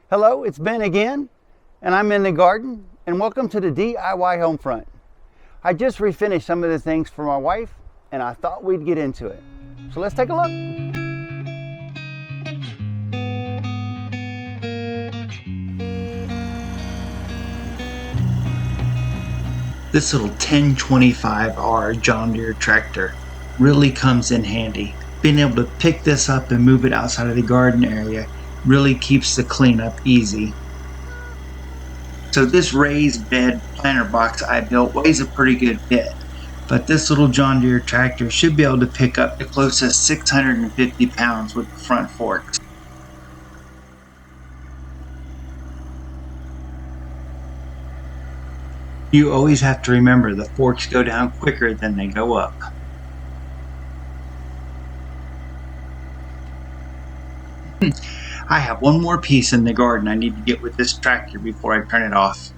Hello, it's Ben again, and I'm in the garden, and welcome to the DIY Homefront. I just refinished some of the things for my wife, and I thought we'd get into it. So let's take a look. This little 1025R John Deere tractor really comes in handy. Being able to pick this up and move it outside of the garden area really keeps the cleanup easy. So this raised bed planter box I built weighs a pretty good bit, but this little John Deere tractor should be able to pick up the closest 650 pounds with the front forks. You always have to remember the forks go down quicker than they go up. I have one more piece in the garden I need to get with this tractor before I turn it off.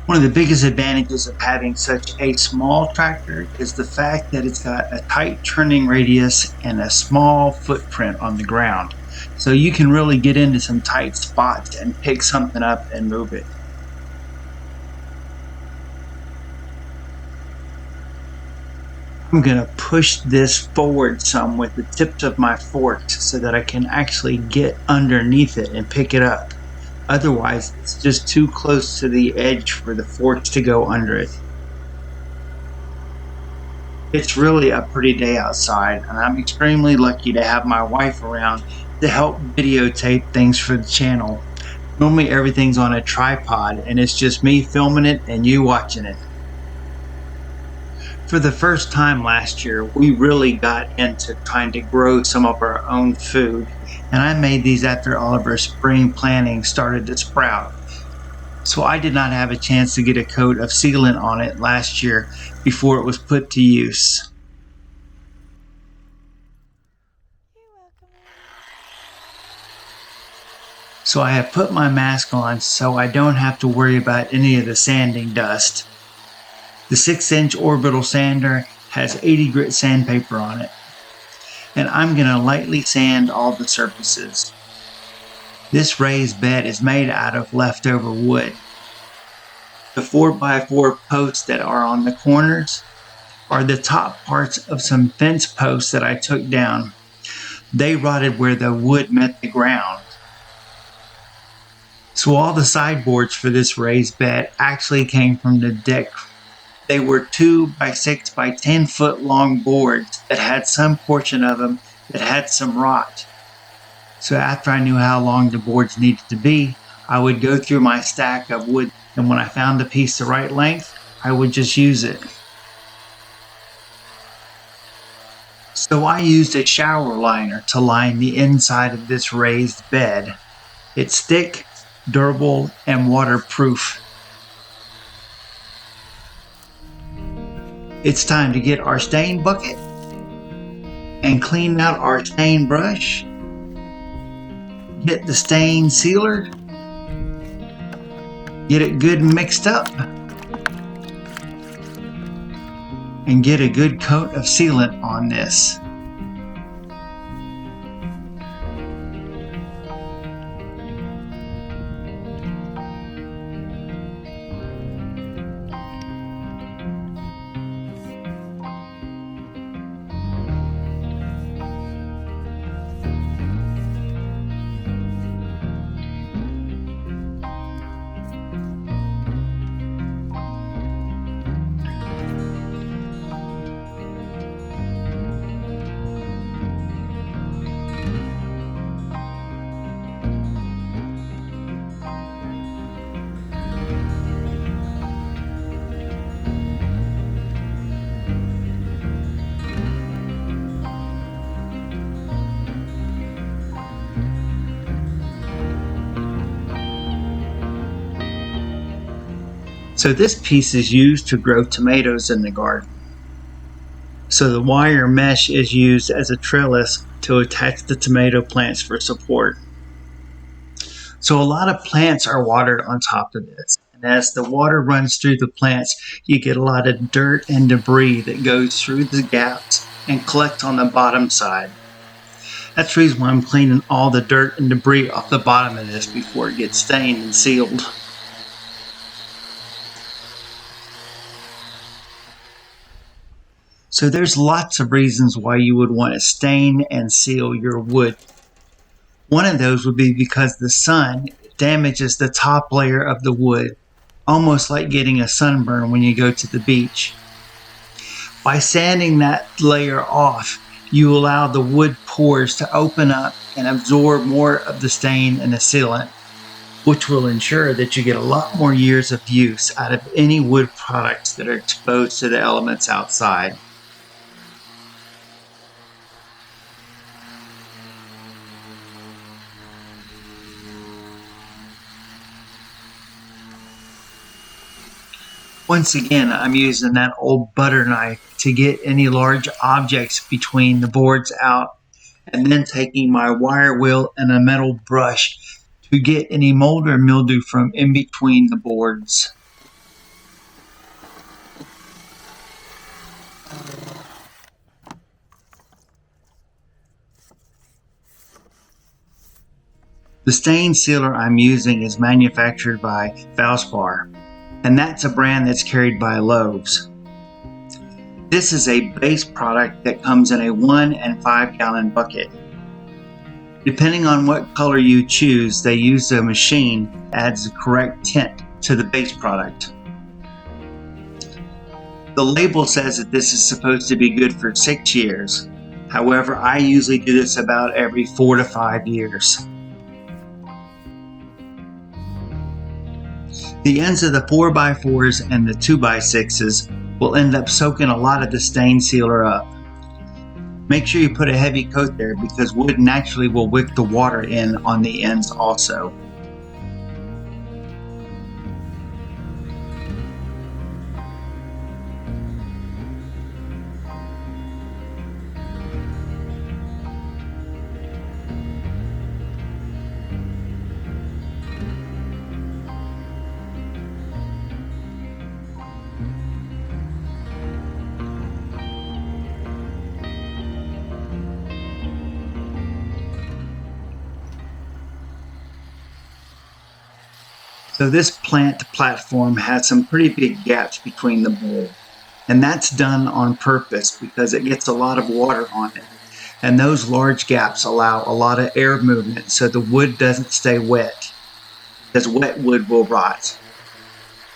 One of the biggest advantages of having such a small tractor is the fact that it's got a tight turning radius and a small footprint on the ground. So you can really get into some tight spots and pick something up and move it. I'm going to push this forward some with the tips of my forks so that I can actually get underneath it and pick it up. Otherwise, it's just too close to the edge for the forks to go under it. It's really a pretty day outside, and I'm extremely lucky to have my wife around to help videotape things for the channel. Normally everything's on a tripod and it's just me filming it and you watching it. For the first time last year, we really got into trying to grow some of our own food, and I made these after all of our spring planting started to sprout. So I did not have a chance to get a coat of sealant on it last year before it was put to use. So I have put my mask on so I don't have to worry about any of the sanding dust. The 6-inch orbital sander has 80 grit sandpaper on it, and I'm going to lightly sand all the surfaces. This raised bed is made out of leftover wood. The 4x4 posts that are on the corners are the top parts of some fence posts that I took down. They rotted where the wood met the ground. So all the sideboards for this raised bed actually came from the deck. They were 2x6 by 10 foot long boards that had some portion of them that had some rot. So after I knew how long the boards needed to be, I would go through my stack of wood, and when I found the piece the right length, I would just use it. So I used a shower liner to line the inside of this raised bed. It's thick, durable, and waterproof. It's time to get our stain bucket and clean out our stain brush. Get the stain sealer. Get it good mixed up. And get a good coat of sealant on this. So this piece is used to grow tomatoes in the garden. So the wire mesh is used as a trellis to attach the tomato plants for support. So a lot of plants are watered on top of this. And as the water runs through the plants, you get a lot of dirt and debris that goes through the gaps and collects on the bottom side. That's the reason why I'm cleaning all the dirt and debris off the bottom of this before it gets stained and sealed. So there's lots of reasons why you would want to stain and seal your wood. One of those would be because the sun damages the top layer of the wood, almost like getting a sunburn when you go to the beach. By sanding that layer off, you allow the wood pores to open up and absorb more of the stain and the sealant, which will ensure that you get a lot more years of use out of any wood products that are exposed to the elements outside. Once again, I'm using that old butter knife to get any large objects between the boards out, and then taking my wire wheel and a metal brush to get any mold or mildew from in between the boards. The stain sealer I'm using is manufactured by Valspar, and that's a brand that's carried by Lowe's. This is a base product that comes in a 1 and 5 gallon bucket. Depending on what color you choose, they use a machine that adds the correct tint to the base product. The label says that this is supposed to be good for 6 years. However, I usually do this about every 4 to 5 years. The ends of the 4x4s and the 2x6s will end up soaking a lot of the stain sealer up. Make sure you put a heavy coat there because wood naturally will wick the water in on the ends also. So this plant platform has some pretty big gaps between the bowl, and that's done on purpose because it gets a lot of water on it, and those large gaps allow a lot of air movement so the wood doesn't stay wet, because wet wood will rot.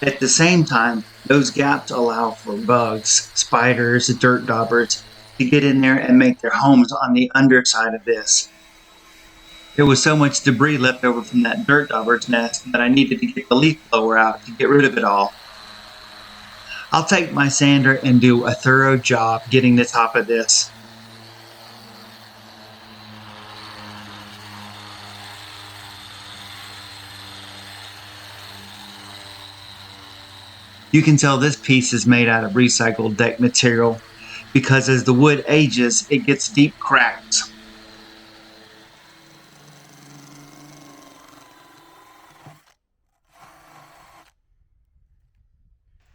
At the same time, those gaps allow for bugs, spiders, dirt daubers to get in there and make their homes on the underside of this. There was so much debris left over from that dirt dauber's nest that I needed to get the leaf blower out to get rid of it all. I'll take my sander and do a thorough job getting the top of this. You can tell this piece is made out of recycled deck material because as the wood ages, it gets deep cracks.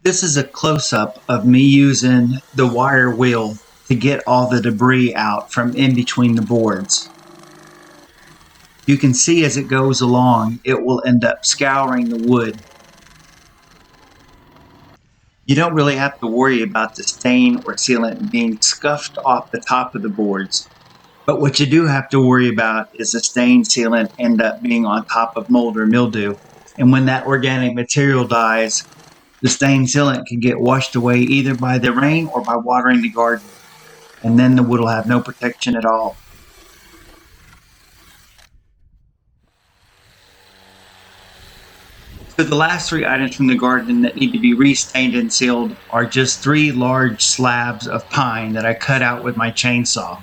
This is a close-up of me using the wire wheel to get all the debris out from in between the boards. You can see as it goes along, it will end up scouring the wood. You don't really have to worry about the stain or sealant being scuffed off the top of the boards. But what you do have to worry about is the stain sealant end up being on top of mold or mildew. And when that organic material dies, the stain sealant can get washed away either by the rain or by watering the garden, and then the wood will have no protection at all. So the last 3 items from the garden that need to be re-stained and sealed are just 3 large slabs of pine that I cut out with my chainsaw.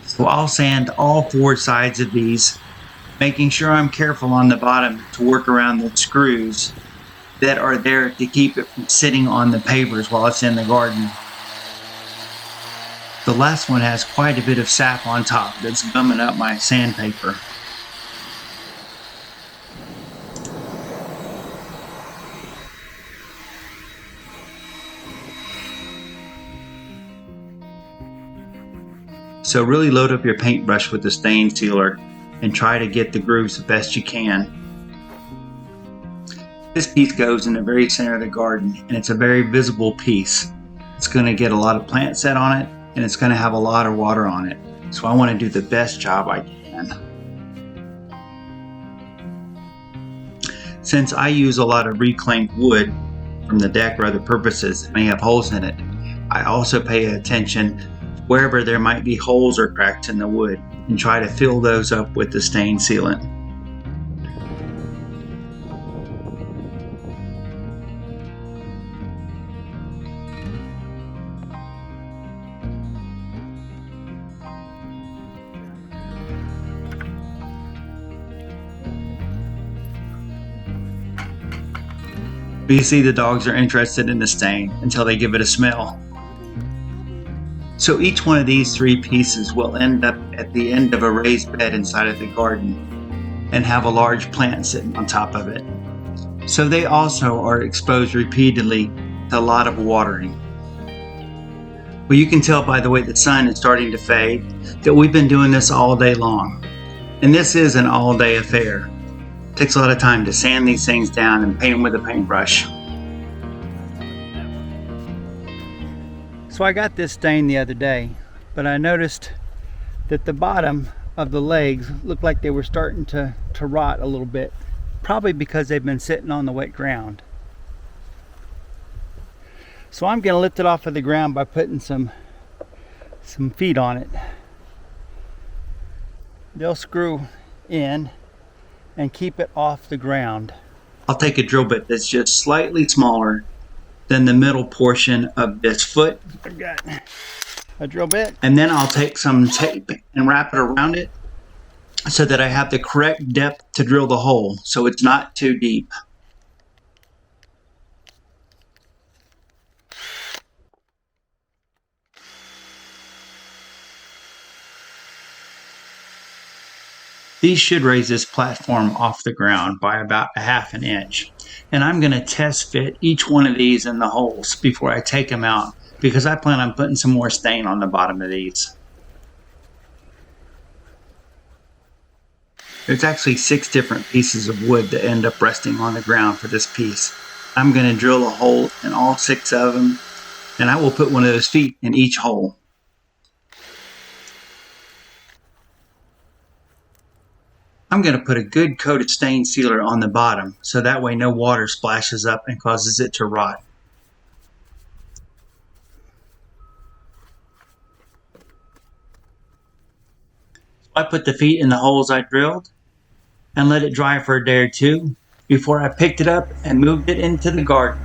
So I'll sand all 4 sides of these, making sure I'm careful on the bottom to work around the screws that are there to keep it from sitting on the pavers while it's in the garden. The last one has quite a bit of sap on top that's gumming up my sandpaper. So really load up your paintbrush with the stain sealer and try to get the grooves the best you can. This piece goes in the very center of the garden, and it's a very visible piece. It's going to get a lot of plant set on it, and it's going to have a lot of water on it. So I want to do the best job I can. Since I use a lot of reclaimed wood from the deck or other purposes and may have holes in it, I also pay attention wherever there might be holes or cracks in the wood and try to fill those up with the stain sealant. You see, the dogs are interested in the stain until they give it a smell. So each one of these 3 pieces will end up at the end of a raised bed inside of the garden and have a large plant sitting on top of it. So they also are exposed repeatedly to a lot of watering. Well, you can tell by the way the sun is starting to fade that we've been doing this all day long. And this is an all-day affair. It takes a lot of time to sand these things down and paint them with a paintbrush. So I got this stain the other day, but I noticed that the bottom of the legs looked like they were starting to rot a little bit, probably because they've been sitting on the wet ground. So I'm going to lift it off of the ground by putting some feet on it. They'll screw in and keep it off the ground. I'll take a drill bit that's just slightly smaller than the middle portion of this foot. I've got a drill bit. And then I'll take some tape and wrap it around it so that I have the correct depth to drill the hole so it's not too deep. These should raise this platform off the ground by about 1/2 inch. And I'm going to test fit each one of these in the holes before I take them out, because I plan on putting some more stain on the bottom of these. There's actually 6 different pieces of wood that end up resting on the ground for this piece. I'm going to drill a hole in all 6 of them, and I will put one of those feet in each hole. I'm going to put a good coat of stain sealer on the bottom so that way no water splashes up and causes it to rot. I put the feet in the holes I drilled and let it dry for a day or 2 before I picked it up and moved it into the garden.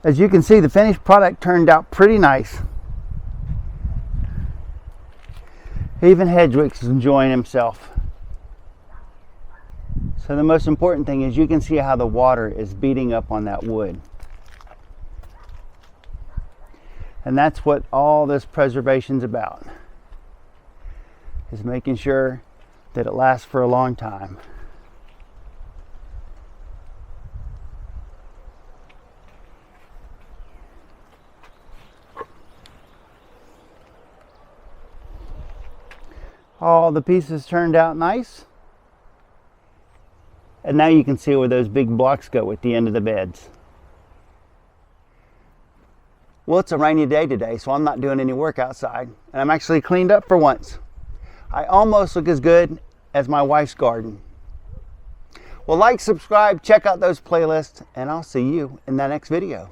As you can see, the finished product turned out pretty nice. Even Hedwig is enjoying himself. So the most important thing is you can see how the water is beating up on that wood. And that's what all this preservation's about, is making sure that it lasts for a long time. All the pieces turned out nice. And now you can see where those big blocks go at the end of the beds. Well, it's a rainy day today, so I'm not doing any work outside. And I'm actually cleaned up for once. I almost look as good as my wife's garden. Well, like, subscribe, check out those playlists, and I'll see you in the next video.